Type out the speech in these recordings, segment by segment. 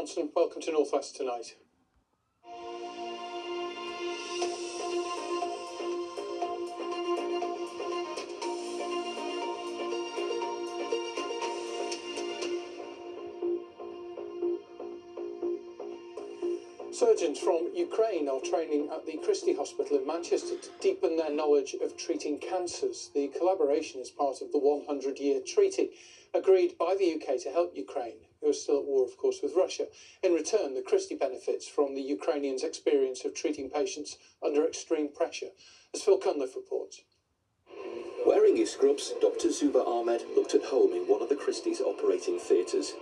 Johnson. Welcome to North West Tonight. Surgeons from Ukraine are training at the Christie Hospital in Manchester to deepen their knowledge of treating cancers. The collaboration is part of the 100-year treaty agreed by the UK to help Ukraine, who is still at war, of course, with Russia. In return, the Christie benefits from the Ukrainians' experience of treating patients under extreme pressure, as Phil Cunliffe reports. Wearing his scrubs, Dr. Zuba Ahmed looked at home in one of the Christie's operating theatres.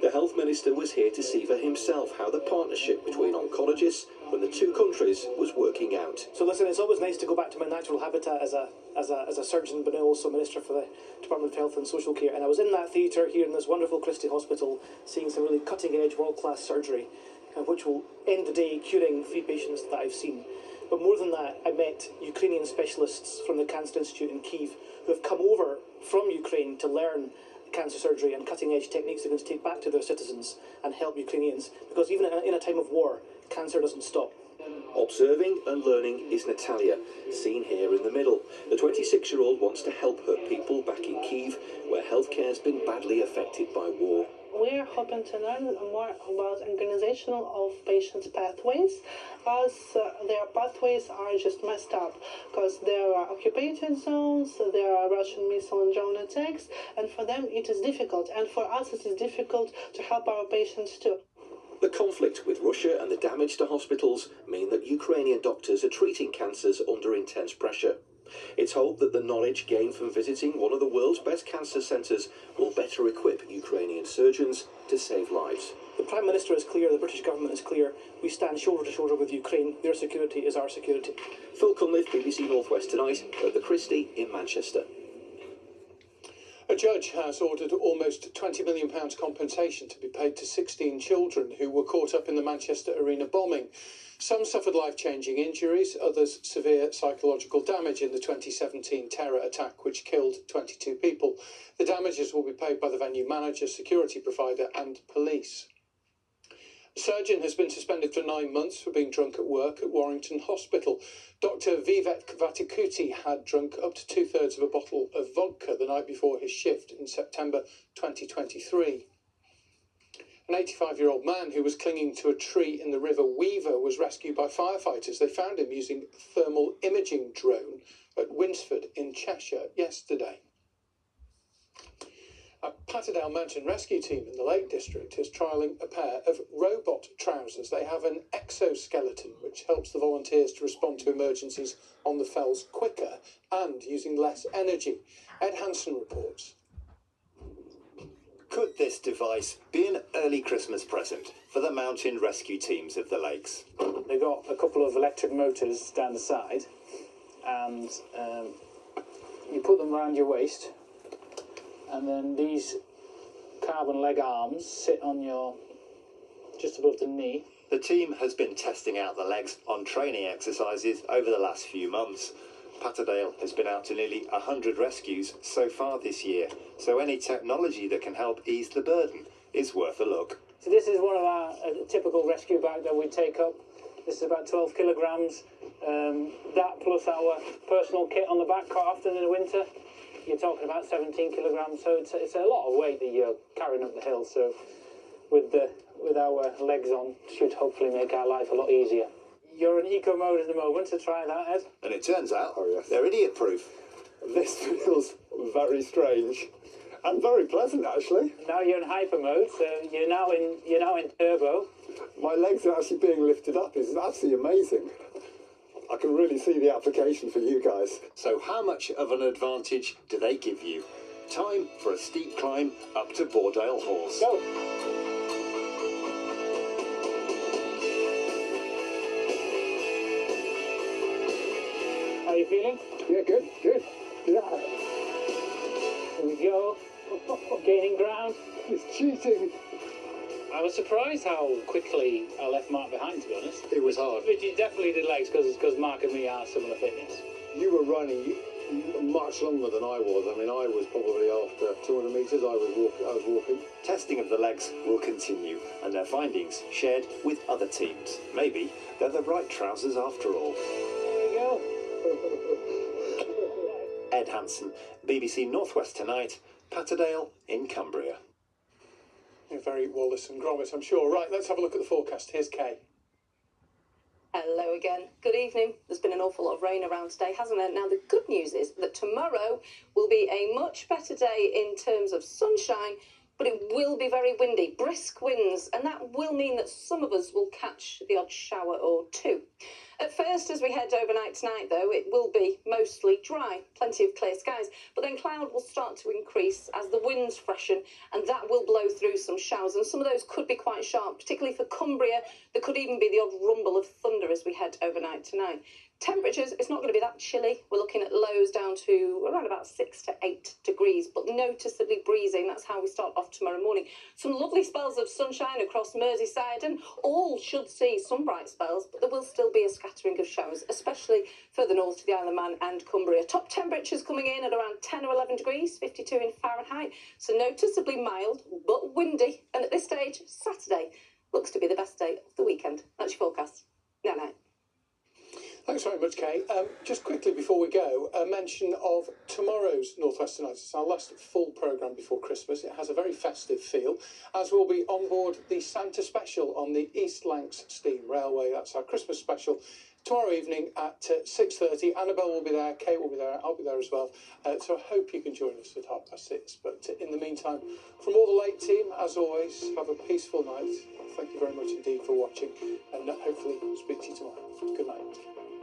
The Health Minister was here to see for himself how the partnership between oncologists from the two countries was working out. So listen, it's always nice to go back to my natural habitat as a surgeon, but also Minister for the Department of Health and Social Care. And I was in that theatre here in this wonderful Christie Hospital, seeing some really cutting-edge, world-class surgery, which will end the day curing 3 patients that I've seen. But more than that, I met Ukrainian specialists from the Cancer Institute in Kyiv who have come over from Ukraine to learn cancer surgery and cutting-edge techniques they're going to take back to their citizens and help Ukrainians, because even in a time of war, cancer doesn't stop. Observing and learning is Natalia, seen here in the middle. The 26-year-old wants to help her people back in Kyiv, where healthcare has been badly affected by war. We're hoping to learn more about organizational of patients' pathways, as their pathways are just messed up, because there are occupied zones, there are Russian missile and drone attacks, and for them it is difficult, and for us it is difficult to help our patients too. The conflict with Russia and the damage to hospitals mean that Ukrainian doctors are treating cancers under intense pressure. It's hoped that the knowledge gained from visiting one of the world's best cancer centres will better equip Ukrainian surgeons to save lives. The Prime Minister is clear, the British government is clear. We stand shoulder to shoulder with Ukraine. Their security is our security. Phil Cunliffe, BBC North West Tonight, at the Christie in Manchester. A judge has ordered almost £20 million compensation to be paid to 16 children who were caught up in the Manchester Arena bombing. Some suffered life-changing injuries, others severe psychological damage in the 2017 terror attack which killed 22 people. The damages will be paid by the venue manager, security provider and police. A surgeon has been suspended for 9 months for being drunk at work at Warrington Hospital. Dr. Vivek Vatikuti had drunk up to 2/3 of a bottle of vodka the night before his shift in September 2023. An 85-year-old man who was clinging to a tree in the River Weaver was rescued by firefighters. They found him using a thermal imaging drone at Winsford in Cheshire yesterday. A Patterdale Mountain Rescue team in the Lake District is trialling a pair of robot trousers. They have an exoskeleton which helps the volunteers to respond to emergencies on the fells quicker and using less energy. Ed Hansen reports. Could this device be an early Christmas present for the mountain rescue teams of the lakes? They've got a couple of electric motors down the side, and you put them around your waist, and then these carbon leg arms sit on your, just above the knee. The team has been testing out the legs on training exercises over the last few months. Patterdale has been out to nearly 100 rescues so far this year, so any technology that can help ease the burden is worth a look. So this is one of our typical rescue bag that we take up. This is about 12 kilograms. That plus our personal kit on the back quite often in the winter, you're talking about 17 kilograms. So it's a lot of weight that you're carrying up the hill. So with our legs on, should hopefully make our life a lot easier. You're in eco mode at the moment, so try that, Ed. And it turns out they're idiot-proof. This feels very strange and very pleasant, actually. Now you're in hyper mode, so you're now in turbo. My legs are actually being lifted up. It's actually amazing. I can really see the application for you guys. So how much of an advantage do they give you? Time for a steep climb up to Boredale Horse. Go. How are you feeling? Yeah, good. Yeah. Here we go. Gaining ground. It's cheating. I was surprised how quickly I left Mark behind, to be honest. It was hard. But you definitely did legs because Mark and me are similar fitness. You were running. much longer than I was. I mean, I was probably after 200 metres. I was walking. Testing of the legs will continue and their findings shared with other teams. Maybe they're the right trousers after all. There we go. Ed Hansen, BBC Northwest Tonight, Patterdale in Cumbria. You're very Wallace and Gromit, I'm sure. Right, let's have a look at the forecast. Here's Kaye. Hello again. Good evening. There's been an awful lot of rain around today, hasn't there? Now, the good news is that tomorrow will be a much better day in terms of sunshine, but it will be very windy, brisk winds, and that will mean that some of us will catch the odd shower or two. At first, as we head overnight tonight, though, it will be mostly dry, plenty of clear skies, but then cloud will start to increase as the winds freshen, and that will blow through some showers, and some of those could be quite sharp, particularly for Cumbria. There could even be the odd rumble of thunder as we head overnight tonight. Temperatures, it's not going to be that chilly. We're looking at lows down to around about 6 to 8 degrees, but noticeably breezy, and that's how we start off tomorrow morning. Some lovely spells of sunshine across Merseyside, and all should see some bright spells, but there will still be a scattering of showers, especially further north to the Isle of Man and Cumbria. Top temperatures coming in at around 10 or 11 degrees, 52 in Fahrenheit, so noticeably mild, but windy. And at this stage, Saturday looks to be the best day of the weekend. That's your forecast. Night-night. Thanks very much, Kaye. Just quickly before we go, a mention of tomorrow's Northwest Tonight. It's our last full programme before Christmas. It has a very festive feel, as we'll be on board the Santa Special on the East Lancs Steam Railway. That's our Christmas special. Tomorrow evening at 6:30, Annabelle will be there, Kaye will be there, I'll be there as well. So I hope you can join us at 6:30. But in the meantime, from all the late team, as always, have a peaceful night. Thank you very much indeed for watching, and hopefully we'll speak to you tomorrow. Good night.